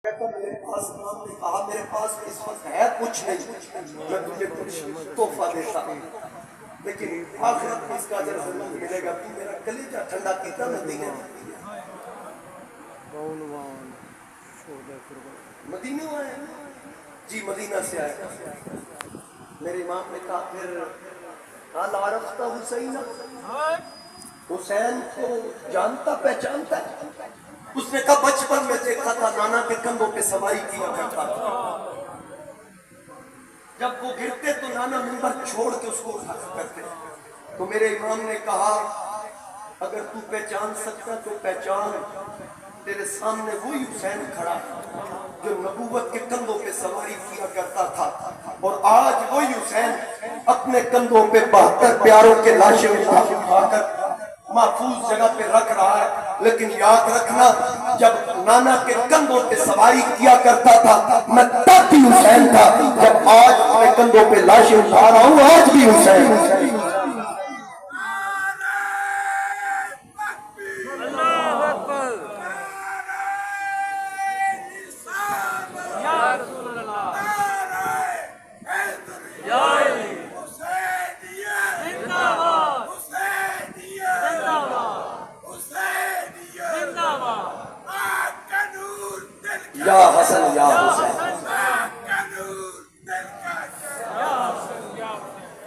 تو میرے پاس امام نے کہا میرے پاس اس وقت ہے کچھ نہیں، میں تجھے کچھ تحفہ دیتا ہوں، لیکن آخرت میں اس کا اجر ضرور ملے گا۔ تو میرا کلیجہ ٹھنڈا کیتا مدینے مدینے آئے؟ جی مدینہ سے آئے۔ میرے امام نے کہا پھر حال عرفت حسین، حسین کو جانتا پہچانتا ہے؟ اس نے کہا بچپن میں دیکھا تھا، نانا کے کندھوں پہ سواری کیا کرتا تھا، جب وہ گرتے تو نانا منبر چھوڑ کے اس کو اٹھا کرتے۔ تو میرے امام نے کہا اگر تو پہچان سکتا تو پہچان، تیرے سامنے وہی حسین کھڑا جو نبوت کے کندھوں پہ سواری کیا کرتا تھا، اور آج وہی حسین اپنے کندھوں پہ 72 پیاروں کے لاشیں اٹھا کر محفوظ جگہ پہ رکھ رہا ہے۔ لیکن یاد رکھنا جب نانا کے کندھوں پہ سواری کیا کرتا تھا میں تب بھی حسین تھا، جب آج اپنے کندھوں پہ لاشیں اٹھا رہا ہوں آج بھی حسین۔ یا حسن یا حسین۔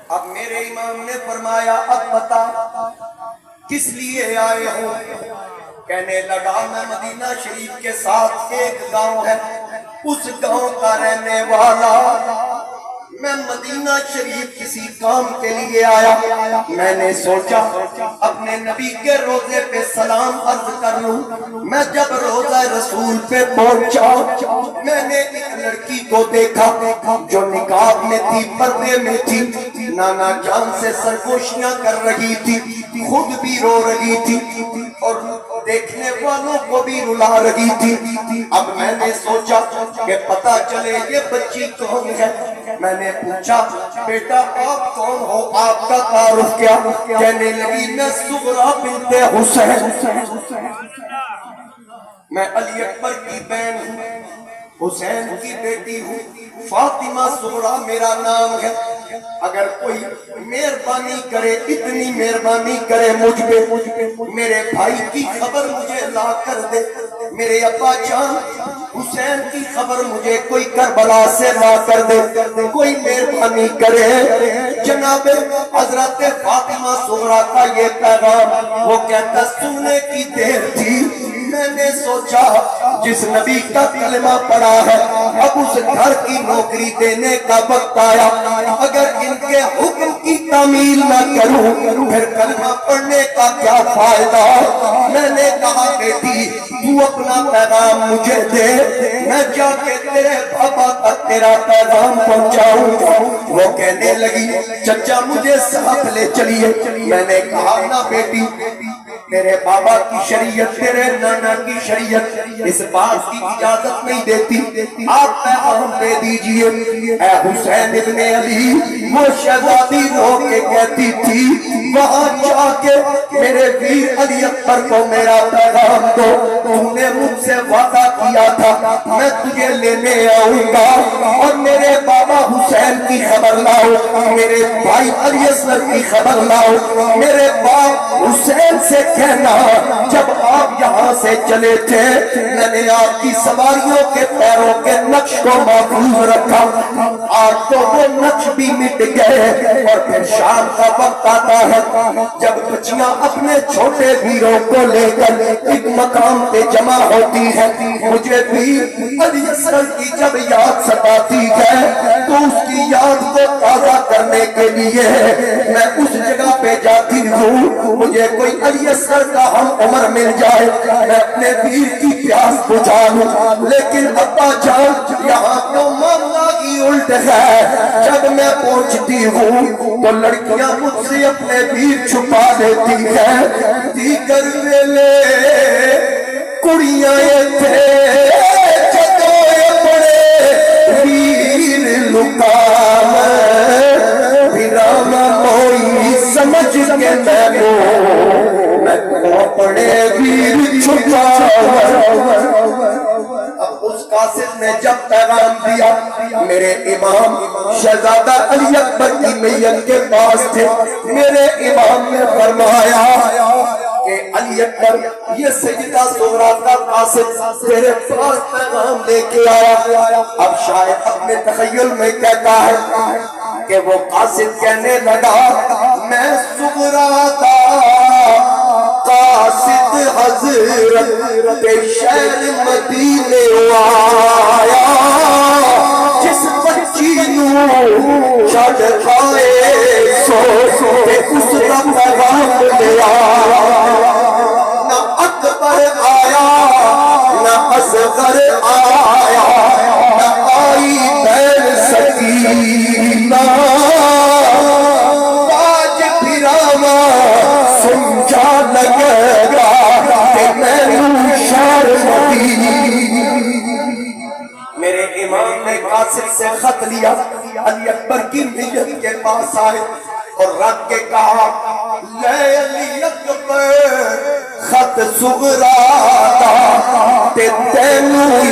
اب میرے امام نے فرمایا اب بتا کس لیے آئے ہو؟ کہنے لگا میں مدینہ شریف کے ساتھ ایک گاؤں ہے، اس گاؤں کا رہنے والا، میں مدینہ شریف کسی کام کے لیے آیا، میں نے سوچا اپنے نبی کے روضے پہ سلام عرض کر لوں۔ میں جب روضہ رسول پہ پہنچا میں نے ایک لڑکی کو دیکھا جو نقاب میں تھی، پردے میں تھی، نانا جان سے سرگوشیاں کر رہی تھی، خود بھی رو رہی تھی اور دیکھنے والوں کو بھی رلا رہی تھی۔ اب میں نے سوچا کہ پتہ چلے یہ بچی کون ہے۔ میں نے پوچھا بیٹا آپ کون ہو، آپ کا تعارف کیا؟ کہنے لگی میں صغرا بنت حسین، میں علی اکبر کی بہن ہوں، حسین کی بیٹی ہوں، فاطمہ صغرا میرا نام ہے۔ اگر کوئی مہربانی کرے، اتنی مہربانی کرے مجھ پہ، میرے بھائی کی خبر مجھے لا کر دے، میرے ابا جان حسین کی خبر مجھے کوئی کربلا سے لا کر دے، کوئی مہربانی کرے۔ جناب حضرت فاطمہ صغرا کا یہ پیغام وہ کہتا سننے کی دیر تھی، میں نے سوچا جس نبی کا کلمہ پڑا ہے اب اس گھر کی نوکری دینے کا وقت آیا، اگر ان کے حکم کی تعمیل نہ کروں پھر کلمہ پڑھنے کا کیا فائدہ؟ میں نے کہا بیٹی تو اپنا پیغام مجھے دے، میں جا کے تیرے بابا تک تیرا پیغام پہنچاؤں۔ وہ کہنے لگی چچا مجھے ساتھ لے چلیے۔ میں نے کہا نہ بیٹی، تیرے بابا کی شریعت، تیرے نانا کی شریعت اس بات کی اجازت نہیں دیتی، آپ پیغام دے دیجئے۔ اے حسین ابن علی، وہ شہزادی رو کے کہتی تھی وہاں جا کے میرے ویر علی اکبر کو میرا پیغام دو، تم نے مجھ سے وعدہ کیا تھا میں تجھے لینے آؤں گا، اور میرے بابا حسین کی خبر لاؤ، میرے بھائی علی اصغر کی خبر لاؤ، میرے باپ حسین سے کہنا جب آپ یہاں سے چلے تھے میں نے آپ کی سواریوں کے پیروں کے نقش کو محفوظ رکھا، آج تو وہ نقش بھی مٹ گئے۔ اور پھر شام کا وقت آتا ہے جب بچیاں اپنے چھوٹے ویروں کو لے کر ایک مقام پہ جمع ہوتی ہے، مجھے بھی علی اصغر کی جب یاد ستاتی ہے تو اس کی یاد کو تازہ کرنے کے لیے میں اس جگہ پہ جاتی ہوں، مجھے کوئی علی اصغر کا ہم عمر مل جائے میں اپنے ویر کی پیاس بجھا لوں، لیکن ابا جان یہاں تو معاملہ ہی الٹ ہے۔ جب میں پہنچتی ہوں تو لڑکیاں مجھ سے اپنے ویر چھپا دیتی ہیں، دیگر ویلے کڑیاں تھے جدو بڑے ویر لکام ویرانا موئی سمجھ کے میں اپنے ویر چھپا۔ اب اس کا قاصد نے جب پیغام دیا، میرے امام شہزادہ علی اکبر کی میت کے پاس تھے، میرے امام نے فرمایا کہ علی اکبر یہ سیدہ صغرا کا قاصد تیرے پاس پیغام لے کے آیا۔ اب شاید اپنے تخیل میں کہتا ہے کہ وہ قاصد کہنے لگا میں صغرا کا قاصد حضرت شہر مدینے آیا، جس بچی نو چھڑ کھائے سو تے اس کا پیغام لے آیا۔ نہ اکبر آیا نہ اصغر آیا، نہ آئی بہن سکینہ، باج پھراوا سمجھا لگے گا کہ میں شہر مدینے۔ میرے امام نے قاصد سے خط لیا، علی اکبر کی میت کے پاس آئے اور رکھ کے کہا لے علی اکبر خط صغرا دا تے تینوں